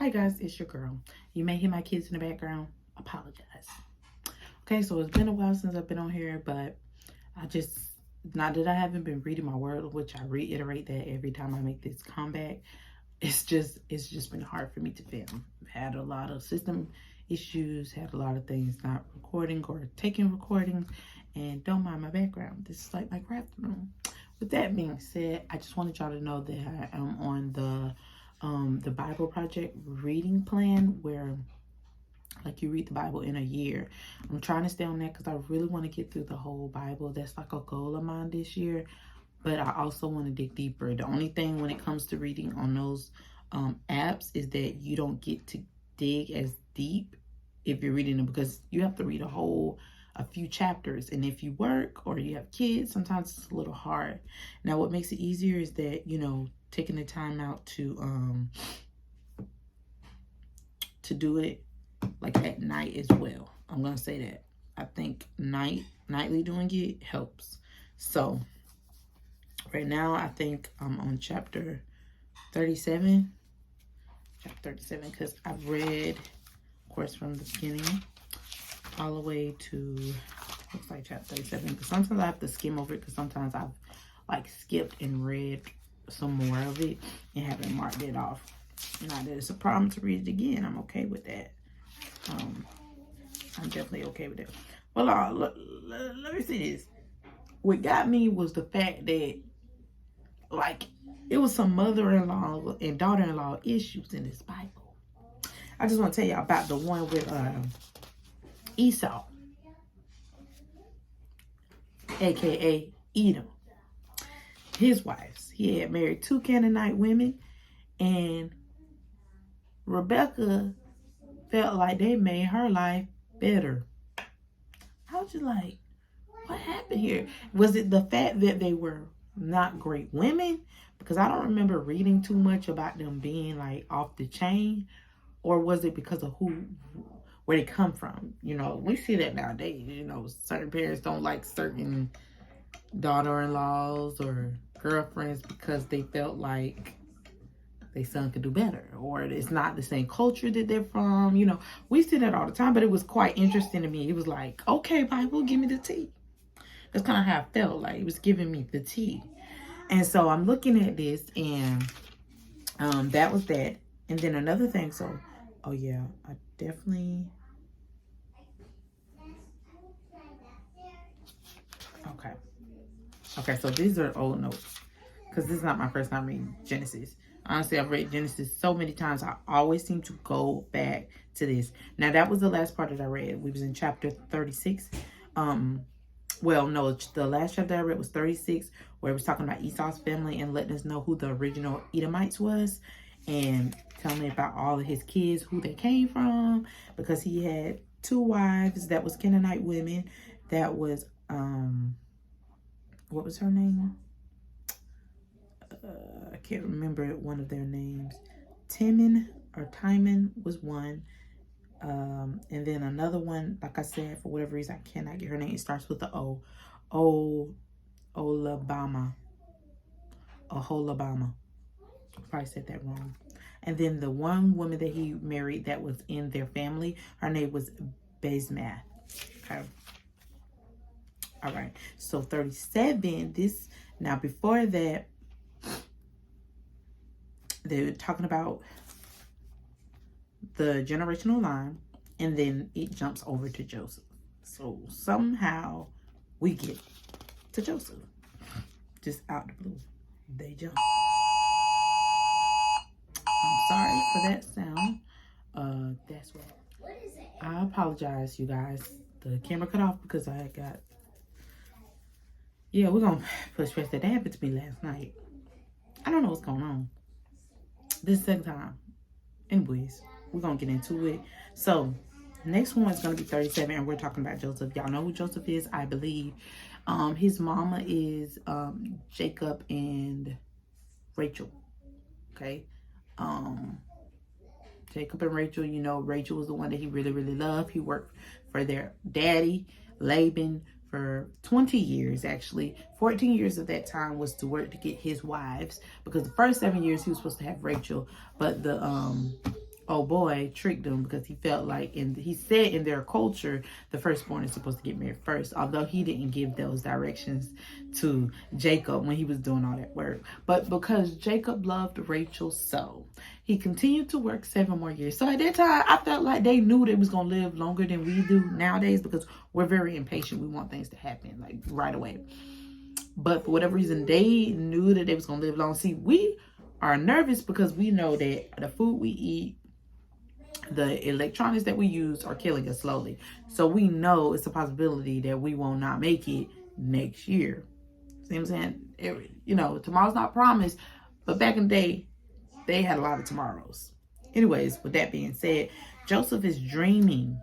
Hi guys, it's your girl. You may hear my kids in the background. Apologize. Okay, so it's been a while since I've been on here, but not that I haven't been reading my word, which I reiterate that every time I make this comeback. It's just been hard for me to film. I've had a lot of system issues, had a lot of things not recording or taking recordings, and don't mind my background. This is like my craft room. With that being said, I just wanted y'all to know that I am on the Bible Project reading plan, where like you read the Bible in a year. I'm trying to stay on that because I really want to get through the whole Bible. That's like a goal of mine this year. But I also want to dig deeper. The only thing when it comes to reading on those apps is that you don't get to dig as deep if you're reading them, because you have to read a few chapters. And if you work or you have kids, sometimes it's a little hard. Now, what makes it easier is that, taking the time out to do it like at night as well. I'm going to say that. I think nightly doing it helps. So right now, I think I'm on chapter 37. Chapter 37, because I've read, of course, from the beginning all the way to, looks like chapter 37. Because sometimes I have to skim over it, because sometimes I've like skipped and read some more of it and haven't marked it off. Not that it's a problem to read it again. I'm okay with that. I'm definitely okay with it. Well, let me see this. What got me was the fact that, like, it was some mother-in-law and daughter-in-law issues in this Bible. I just want to tell y'all about the one with Esau, aka Edom. His wives. He had married 2 Canaanite women, and Rebecca felt like they made her life better. I was just like, what happened here? Was it the fact that they were not great women? Because I don't remember reading too much about them being like off the chain. Or was it because of where they come from? We see that nowadays. Certain parents don't like certain daughter-in-laws or girlfriends because they felt like their son could do better, or it's not the same culture that they're from. We see that all the time, but it was quite interesting to me. It was like, okay, Bible, give me the tea. That's kind of how I felt. Like it was giving me the tea. And so I'm looking at this, and that was that. And then another thing, so, oh yeah, I definitely, okay, so these are old notes, because this is not my first time reading Genesis. Honestly, I've read Genesis so many times, I always seem to go back to this. Now, that was the last part that I read. We was in chapter 36. Well, no, the last chapter I read was 36, where it was talking about Esau's family and letting us know who the original Edomites was, and telling me about all of his kids, who they came from, because he had 2 wives that was Canaanite women. That was, what was her name? I can't remember one of their names. Timon was one. And then another one, like I said, for whatever reason, I cannot get her name. It starts with the O. Oholibamah. I probably said that wrong. And then the one woman that he married that was in their family, her name was Basemath. Okay. All right. So 37, now before that, they're talking about the generational line, and then it jumps over to Joseph. So somehow we get to Joseph. Just out the blue. They jump. I'm sorry for that sound. That's what is it? I apologize, you guys. The camera cut off because I got... Yeah, we're going to push past that. That happened to me last night. I don't know what's going on. This is the second time. Anyways, we're going to get into it. So, next one is going to be 37, and we're talking about Joseph. Y'all know who Joseph is, I believe. His mama is Jacob and Rachel. Okay? Jacob and Rachel, Rachel was the one that he really, really loved. He worked for their daddy, Laban, for 20 years, actually. 14 years of that time was to work to get his wives, because the first 7 years he was supposed to have Rachel, but the oh boy tricked him because he felt like, and he said in their culture, the firstborn is supposed to get married first, although he didn't give those directions to Jacob when he was doing all that work. But because Jacob loved Rachel so, he continued to work 7 more years. So at that time, I felt like they knew they was going to live longer than we do nowadays, because we're very impatient. We want things to happen like right away. But for whatever reason, they knew that they was going to live long. See, we are nervous because we know that the food we eat, the electronics that we use are killing us slowly. So we know it's a possibility that we will not make it next year. See what I'm saying? Tomorrow's not promised. But back in the day, they had a lot of tomorrows. Anyways, with that being said, Joseph is dreaming.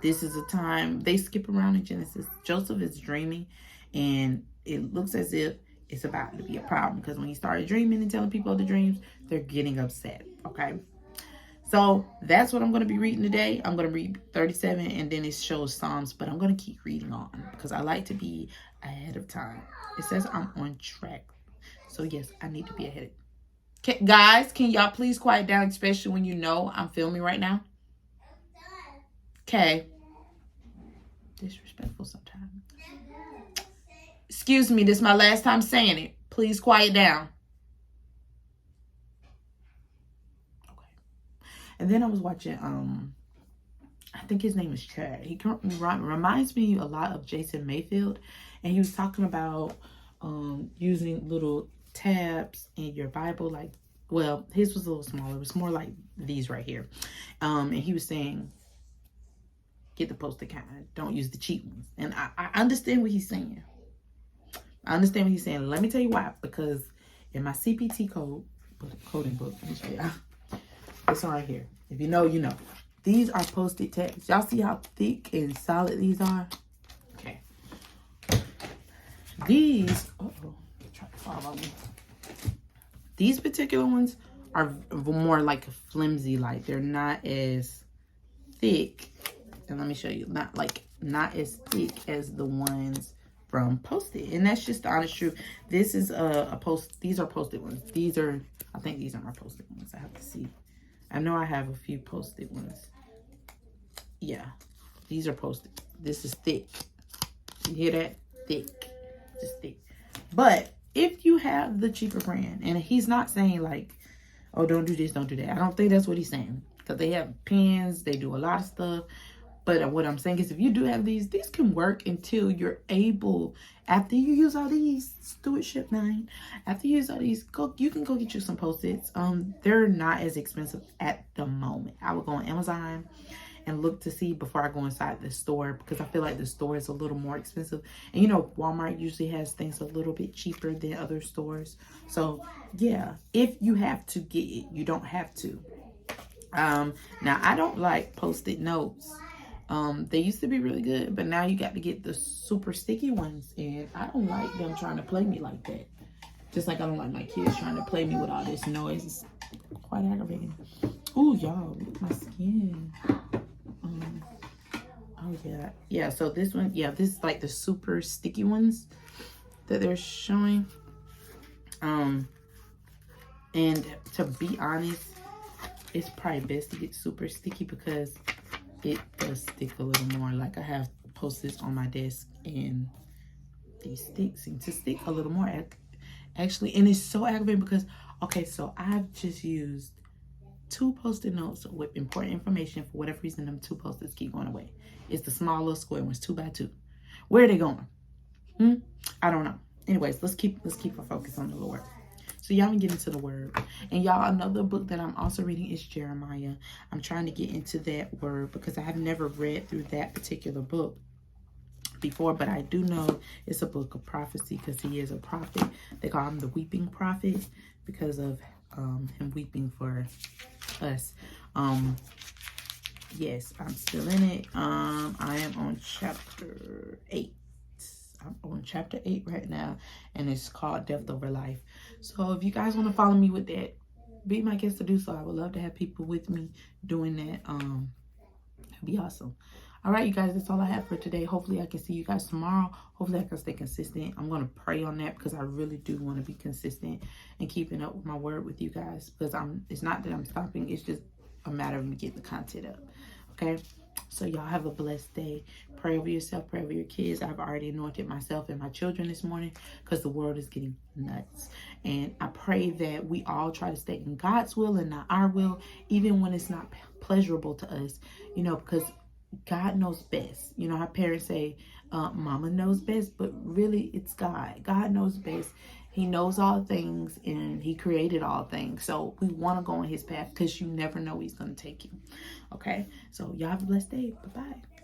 This is a time, they skip around in Genesis. Joseph is dreaming, and it looks as if it's about to be a problem, because when he started dreaming and telling people the dreams, they're getting upset. Okay, so that's what I'm going to be reading today. I'm going to read 37, and then it shows Psalms, but I'm going to keep reading on because I like to be ahead of time. It says I'm on track, so yes, I need to be ahead. Guys, can y'all please quiet down, especially when you know I'm filming right now? Okay. Disrespectful sometimes. Excuse me, this is my last time saying it. Please quiet down. Okay. And then I was watching, I think his name is Chad. He reminds me a lot of Jason Mayfield. And he was talking about using little tabs in your Bible. Like, well, his was a little smaller. It was more like these right here. And he was saying, get the posted kind. Don't use the cheap ones. And I understand what he's saying. Let me tell you why. Because in my CPT coding book, let me show y'all. This one right here. If you know, you know. These are posted tabs. Y'all see how thick and solid these are? Okay. These, try to follow me. These particular ones are more like flimsy, like they're not as thick. And let me show you, not as thick as the ones from Post-it. And that's just the honest truth. This is these are Post-it ones. I think these are my Post-it ones. I have to see. I know I have a few Post-it ones. Yeah, these are Post-it. This is thick. You hear that? Thick. Just thick. But if you have the cheaper brand, and he's not saying like, oh, don't do this, don't do that. I don't think that's what he's saying. Because they have pens, they do a lot of stuff. But what I'm saying is, if you do have these can work until you're able, after you use all these, stewardship 9, after you use all these, you can go get you some Post-its. They're not as expensive at the moment. I would go on Amazon and look to see before I go inside the store, because I feel like the store is a little more expensive. And you know, Walmart usually has things a little bit cheaper than other stores. So yeah, if you have to get it, you don't have to. Now I don't like Post-it notes. They used to be really good, but now you got to get the super sticky ones, and I don't like them trying to play me like that. Just like I don't like my kids trying to play me with all this noise. It's quite aggravating. Oh, y'all, look at my skin. Oh yeah. So this one, this is like the super sticky ones that they're showing. And to be honest, it's probably best to get super sticky because it does stick a little more. Like I have Post-its on my desk, and these sticks seem to stick a little more actually. And it's so aggravating because, okay, so I've just used 2 Post-it notes with important information. For whatever reason, them 2 Post-its keep going away. It's the smaller square ones, 2 by 2. Where are they going? I don't know. Anyways, let's keep our focus on the Lord. So y'all can get into the word. And y'all, another book that I'm also reading is Jeremiah. I'm trying to get into that word because I have never read through that particular book before, but I do know it's a book of prophecy because he is a prophet. They call him the weeping prophet because of him weeping for us. Yes, I'm still in it. I am on chapter 8. I'm on chapter 8 right now, and it's called Death Over Life. So if you guys want to follow me with that, be my guest to do so. I would love to have people with me doing that. It'd be awesome. All right, you guys, that's all I have for today. Hopefully I can see you guys tomorrow. Hopefully I can stay consistent. I'm going to pray on that because I really do want to be consistent and keeping up with my word with you guys, because it's not that I'm stopping. It's just a matter of me getting the content up. Okay. So y'all have a blessed day. Pray over yourself, pray over your kids. I've already anointed myself and my children this morning because the world is getting nuts. And I pray that we all try to stay in God's will and not our will, even when it's not pleasurable to us, you know, because God knows best. You know how parents say, mama knows best, but really it's God. God knows best. He knows all things and he created all things. So we want to go on his path because you never know where he's going to take you. Okay. So y'all have a blessed day. Bye-bye.